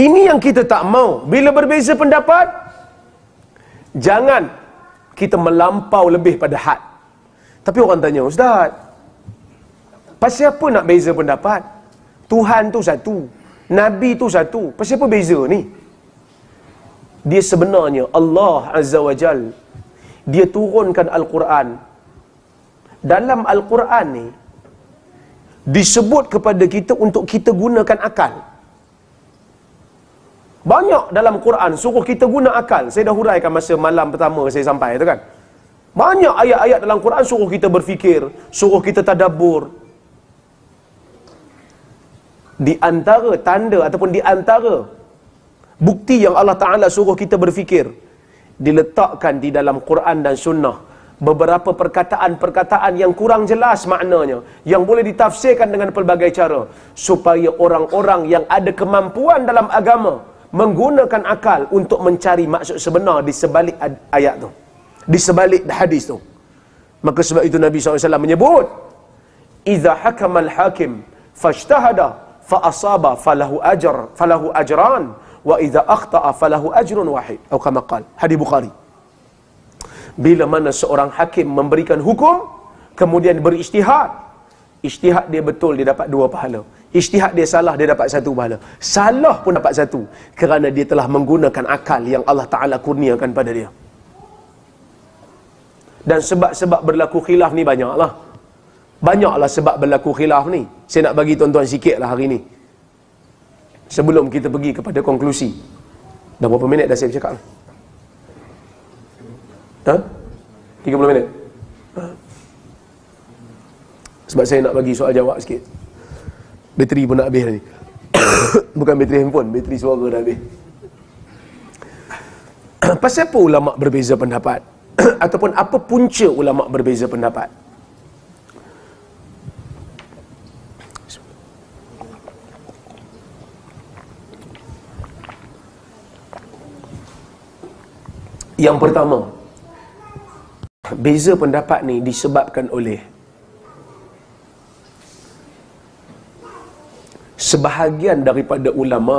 Ini yang kita tak mau. Bila berbeza pendapat, jangan kita melampau lebih pada had. Tapi orang tanya, Ustaz, pasal apa nak beza pendapat? Tuhan tu satu, Nabi tu satu, pasal apa beza ni? Dia sebenarnya Allah Azza wa Jal, dia turunkan Al-Quran. Dalam Al-Quran ni disebut kepada kita untuk kita gunakan akal. Banyak dalam Quran suruh kita guna akal. Saya dah huraikan masa malam pertama saya sampai tu kan. Banyak ayat-ayat dalam Quran suruh kita berfikir, suruh kita tadabbur. Di antara tanda ataupun di antara bukti yang Allah Ta'ala suruh kita berfikir, diletakkan di dalam Quran dan Sunnah beberapa perkataan-perkataan yang kurang jelas maknanya, yang boleh ditafsirkan dengan pelbagai cara, supaya orang-orang yang ada kemampuan dalam agama menggunakan akal untuk mencari maksud sebenar di sebalik ayat tu, di sebalik hadis tu. Maka sebab itu Nabi SAW menyebut, "Idza hakamal hakim fashtahada fa asaba falahu ajran wa idza akhta'a falahu ajrun wahid." Atau kama qala, hadis Bukhari. Bila mana seorang hakim memberikan hukum, kemudian berijtihad, ijtihad dia betul, dia dapat 2 pahala. Ijtihad dia salah, dia dapat 1 pahala. Salah pun dapat 1, kerana dia telah menggunakan akal yang Allah Ta'ala kurniakan pada dia. Dan sebab-sebab berlaku khilaf ni banyaklah. Banyaklah sebab berlaku khilaf ni. Saya nak bagi tuan-tuan sikit lah hari ni, sebelum kita pergi kepada konklusi. Dah berapa minit dah saya bercakap? 30 minit. Sebab saya nak bagi soal jawab sikit. Bateri pun nak habis ni. Bukan bateri handphone, bateri suara dah habis. Pasal apa ulama' berbeza pendapat? Ataupun apa punca ulama' berbeza pendapat? Yang pertama, beza pendapat ni disebabkan oleh sebahagian daripada ulama,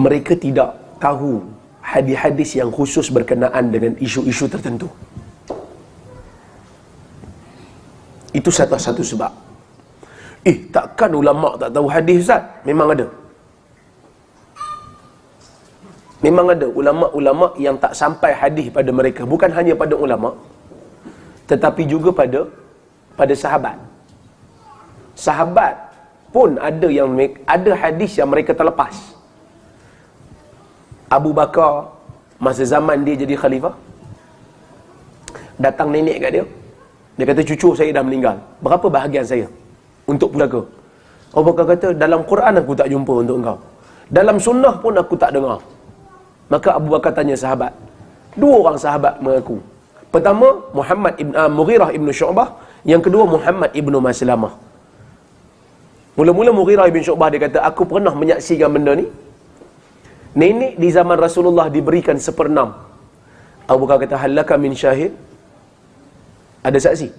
mereka tidak tahu hadis-hadis yang khusus berkenaan dengan isu-isu tertentu. Itu satu sebab. Takkan ulama tak tahu hadis, Ustaz? Memang ada. Memang ada ulama-ulama yang tak sampai hadis pada mereka. Bukan hanya pada ulama, tetapi juga pada sahabat. Sahabat pun ada hadis yang mereka terlepas. Abu Bakar masa zaman dia jadi khalifah, datang nenek kat dia. Dia kata, cucu saya dah meninggal, berapa bahagian saya untuk pustaka? Abu Bakar kata, dalam Quran aku tak jumpa untuk engkau, dalam sunnah pun aku tak dengar. Maka Abu Bakar tanya sahabat. 2 orang sahabat mengaku. Pertama, Mughirah ibn Syu'bah. Yang kedua, Muhammad ibn Maslamah. Mula-mula Mughirah ibn Syu'bah dia kata, aku pernah menyaksikan benda ni. Nenek di zaman Rasulullah diberikan 1/6. Abu Bakar kata, halaka min syahid? Ada saksi?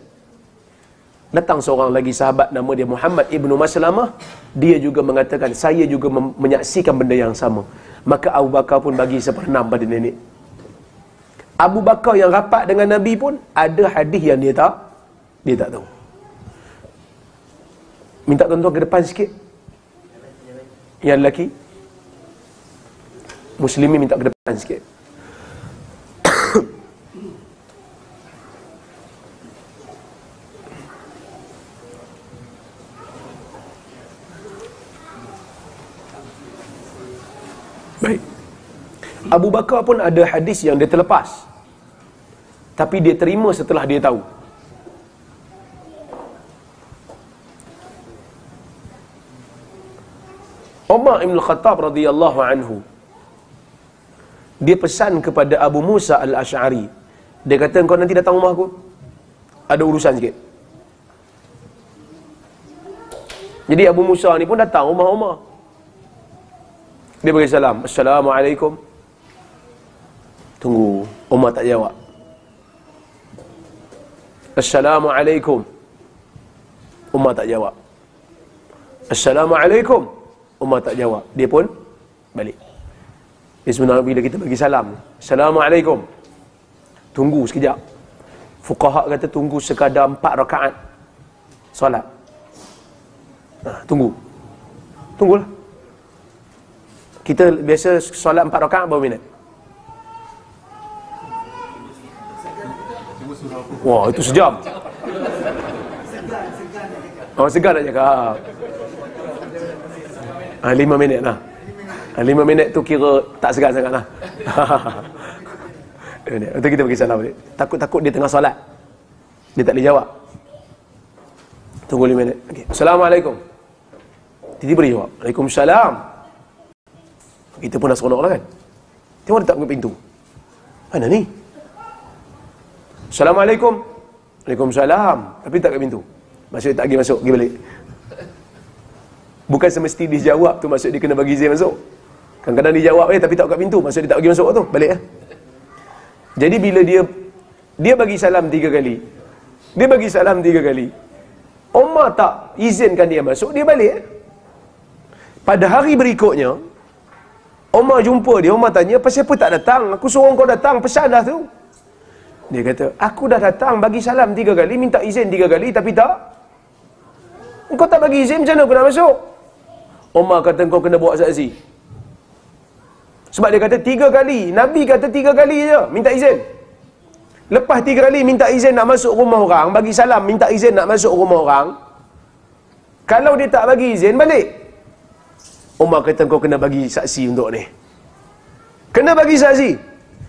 Datang seorang lagi sahabat, nama dia Muhammad ibn Maslamah. Dia juga mengatakan, saya juga menyaksikan benda yang sama. Maka Abu Bakar pun bagi 1/6 pada nenek. Abu Bakar yang rapat dengan Nabi pun ada hadis yang dia tak tahu. Minta tuan-tuan ke depan sikit. Yang lelaki, Muslimin minta ke depan sikit. Baik. Abu Bakar pun ada hadis yang dia terlepas, tapi dia terima setelah dia tahu. Umar Ibn Khattab radhiyallahu anhu, dia pesan kepada Abu Musa al-Ash'ari. Dia kata, kau nanti datang rumah aku, ada urusan sikit. Jadi Abu Musa ni pun datang rumah Umar. Dia bagi salam, Assalamualaikum. Tunggu, Umar tak jawab. Assalamualaikum. Umar tak jawab. Assalamualaikum. Umar tak jawab. Dia pun balik. Dia sebenarnya bila kita bagi salam, Assalamualaikum, tunggu sekejap. Fuqaha kata tunggu sekadar 4 rakaat solat. Tunggulah. Kita biasa solat 4 rakaat berapa minit? Wah, itu sejam. Oh, segan nak cakap. 5 minit lah. 5 minit tu kira tak segan sangat lah. Lepas kita bagi salam balik. Takut dia tengah solat, dia tak boleh jawab. Tunggu 5 minit. Okay. Assalamualaikum. Tiba-tiba dia jawab, Waalaikumsalam. Kita pun dah seronok lah kan. Tengok dia tak buka pintu. Mana ni? Assalamualaikum. Waalaikumsalam. Tapi tak buka pintu. Maksud dia tak pergi masuk, pergi balik. Bukan semesti dia jawab tu maksud dia kena bagi izin masuk. Kadang-kadang dia jawab tapi tak buka pintu, maksud dia tak pergi masuk tu, balik lah. Jadi bila dia bagi salam 3 kali, dia bagi salam 3 kali, Umar tak izinkan dia masuk, dia balik. Pada hari berikutnya, Umar jumpa dia, Umar tanya, pasal apa tak datang? Aku suruh kau datang, pesan dah tu. Dia kata, aku dah datang, bagi salam 3 kali, minta izin 3 kali, tapi tak. Kau tak bagi izin, macam mana aku nak masuk? Umar kata, kau kena bawa saksi. Sebab dia kata 3 kali, Nabi kata 3 kali je, minta izin. Lepas 3 kali minta izin nak masuk rumah orang, bagi salam, minta izin nak masuk rumah orang. Kalau dia tak bagi izin, balik. Umar kata, kau kena bagi saksi untuk ni. Kena bagi saksi.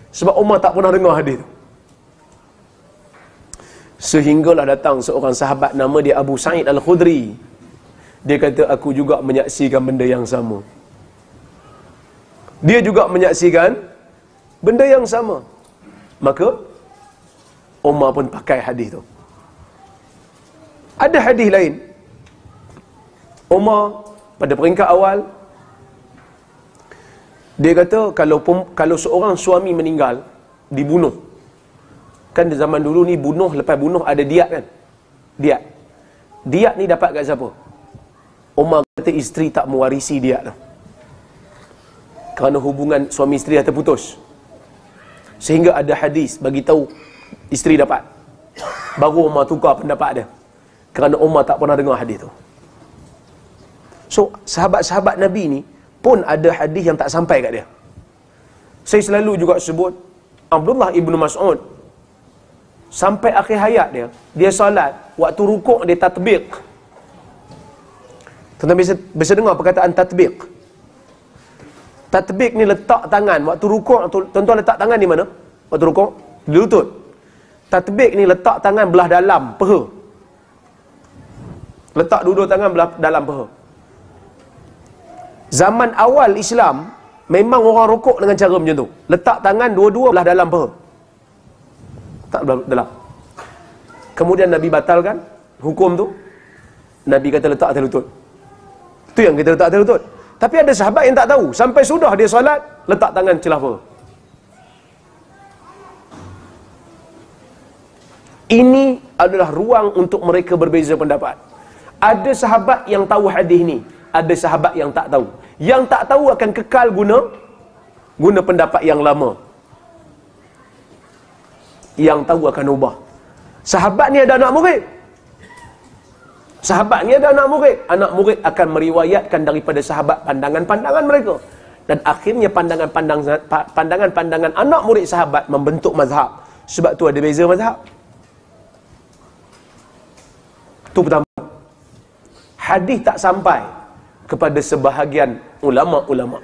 Sebab Umar tak pernah dengar hadis tu. Sehinggalah datang seorang sahabat nama dia Abu Sa'id Al-Khudri. Dia kata, aku juga menyaksikan benda yang sama. Dia juga menyaksikan benda yang sama. Maka Umar pun pakai hadis tu. Ada hadis lain. Umar pada peringkat awal, dia kata kalau seorang suami meninggal, dibunuh. Kan di zaman dulu ni bunuh, lepas bunuh ada diat kan? Diat ni dapat kat siapa? Umar kata isteri tak mewarisi diat tu. Kerana hubungan suami isteri dah terputus. Sehingga ada hadis bagi tahu isteri dapat. Baru Umar tukar pendapat dia. Kerana Umar tak pernah dengar hadis tu. So, sahabat-sahabat Nabi ni pun ada hadis yang tak sampai kat dia. Saya selalu juga sebut Abdullah ibnu Mas'ud. Sampai akhir hayat dia solat, waktu rukuk dia tatbiq. Tuan-tuan biasa dengar perkataan tatbiq. Tatbiq ni letak tangan waktu rukuk. Tuan-tuan letak tangan di mana? Waktu rukuk di lutut. Tatbiq ni letak tangan belah dalam peha. Letak dua-dua tangan belah dalam peha. Zaman awal Islam memang orang rukuk dengan cara macam tu. Letak tangan dua-dua belah dalam peha. Tak belah dalam. Kemudian Nabi batalkan hukum tu. Nabi kata letak atas lutut. Tu yang kita letak atas lutut. Tapi ada sahabat yang tak tahu. Sampai sudah dia solat, letak tangan celah peha. Ini adalah ruang untuk mereka berbeza pendapat. Ada sahabat yang tahu hadis ni, ada sahabat yang tak tahu. Yang tak tahu akan kekal guna pendapat yang lama. Yang tahu akan ubah. Sahabat ni ada anak murid. Sahabat ni ada anak murid. Anak murid akan meriwayatkan daripada sahabat pandangan-pandangan mereka. Dan akhirnya pandangan-pandangan anak murid sahabat membentuk mazhab. Sebab tu ada beza mazhab. Itu pertama. Hadis tak sampai kepada sebahagian ulama-ulama.